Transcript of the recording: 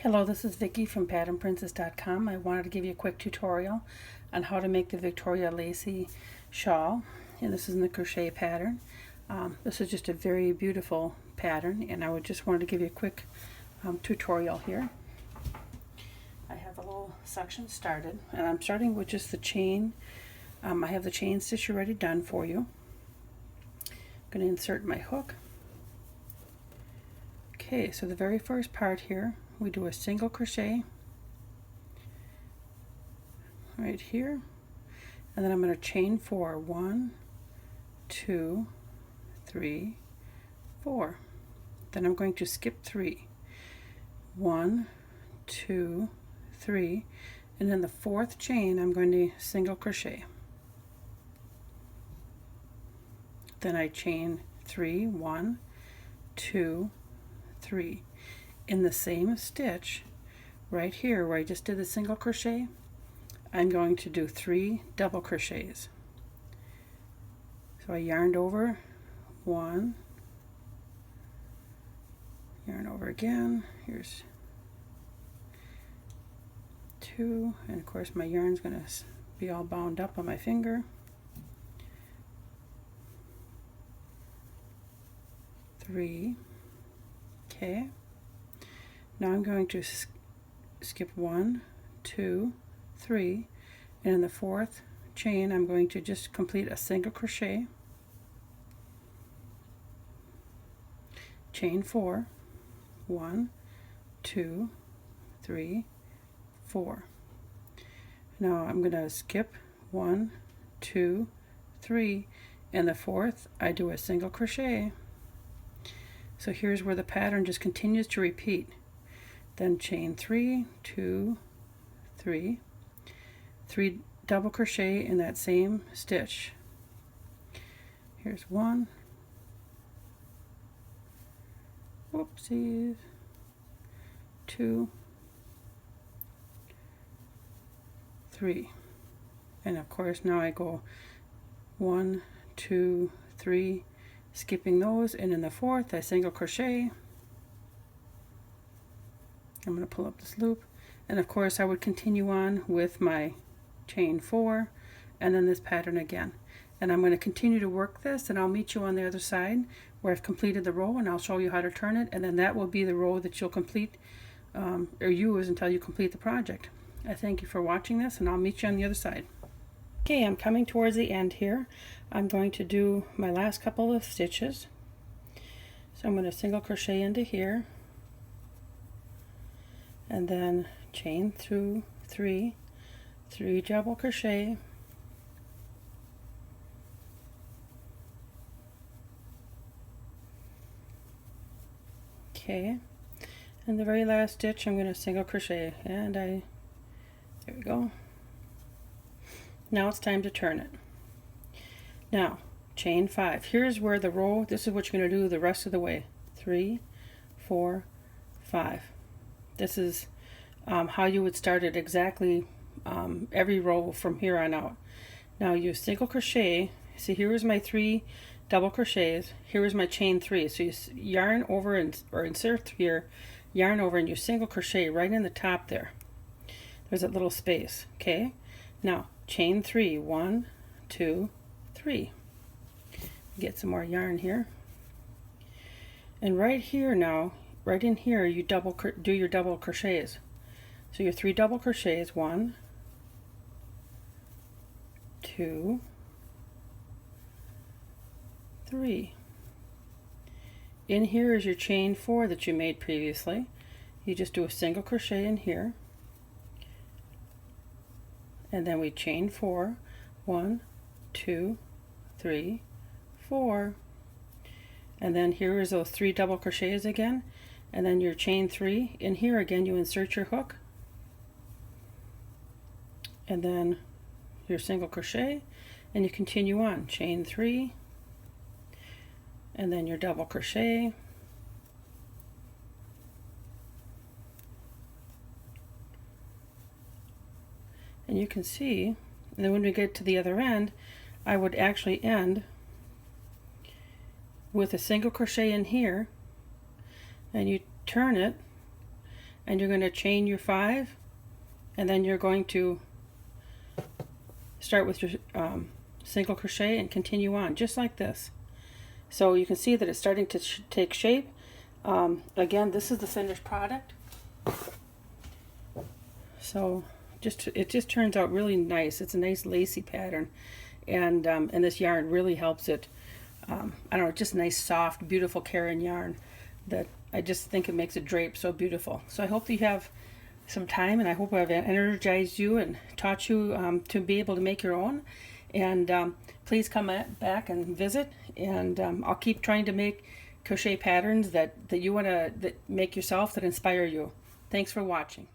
Hello, this is Vicky from patternprincess.com. I wanted to give you a quick tutorial on how to make the Victoria Lacy Shawl, and this is in the crochet pattern. This is just a very beautiful pattern, and I would just wanted to give you a quick tutorial here. I have a little section started, and I'm starting with just the chain. I have the chain stitch already done for you. I'm going to insert my hook. Okay, so the very first part here, we do a single crochet right here, and then I'm going to chain 4. 1, 2, 3, 4. Then I'm going to skip 3. 1, 2, 3, and in the 4th chain I'm going to single crochet. Then I chain 3, 1, 2, 3. In the same stitch right here where I just did the single crochet, I'm going to do 3 double crochets. So I yarned over 1, yarn over again, here's 2, and of course my yarn's going to be all bound up on my finger. 3. Okay. Now I'm going to skip 1, 2, 3, and in the 4th chain I'm going to just complete a single crochet, chain 4, 1, 2, 3, 4. Now I'm going to skip 1, 2, 3, and the 4th I do a single crochet. So here's where the pattern just continues to repeat. Then chain 3, 2, 3, 3 double crochet in that same stitch. Here's 1, whoopsies, 2, 3, and of course now I go 1, 2, 3, skipping those, and in the 4th I single crochet. I'm going to pull up this loop, and of course I would continue on with my chain 4 and then this pattern again, and I'm going to continue to work this, and I'll meet you on the other side where I've completed the row, and I'll show you how to turn it, and then that will be the row that you'll complete or use until you complete the project. I thank you for watching this, and I'll meet you on the other side. Okay, I'm coming towards the end here. I'm going to do my last couple of stitches. So I'm going to single crochet into here, and then chain through 3, 3 double crochet, okay, and the very last stitch I'm going to single crochet, and there we go. Now it's time to turn it. Now chain 5. Here's where the row, this is what you're going to do the rest of the way. 3, 4, 5. This is how you would start it exactly every row from here on out. Now you single crochet. See, here is my 3 double crochets. Here is my chain 3. So you yarn over or insert here, yarn over, and you single crochet right in the top there. There's that little space. Okay. Now chain 3. 1, 2, 3. Get some more yarn here. And right here now, right in here, you do your double crochets. So your 3 double crochets, 1, 2, 3. In here is your chain 4 that you made previously. You just do a single crochet in here, and then we chain 4, 1, 2, 3, 4, and then here is those 3 double crochets again, and then your chain 3 in here again. You insert your hook, and then your single crochet, and you continue on, chain 3, and then your double crochet, and you can see, and then when we get to the other end, I would actually end with a single crochet in here, and you turn it, and you're going to chain your 5, and then you're going to start with your single crochet and continue on just like this. So you can see that it's starting to take shape. Again, this is the finished product. So it just turns out really nice. It's a nice lacy pattern, and this yarn really helps it. I don't know, just nice, soft, beautiful Caron yarn that I just think it makes it drape so beautiful. So I hope that you have some time, and I hope I've energized you and taught you to be able to make your own. And please come back and visit, and I'll keep trying to make crochet patterns that you want to make yourself, that inspire you. Thanks for watching.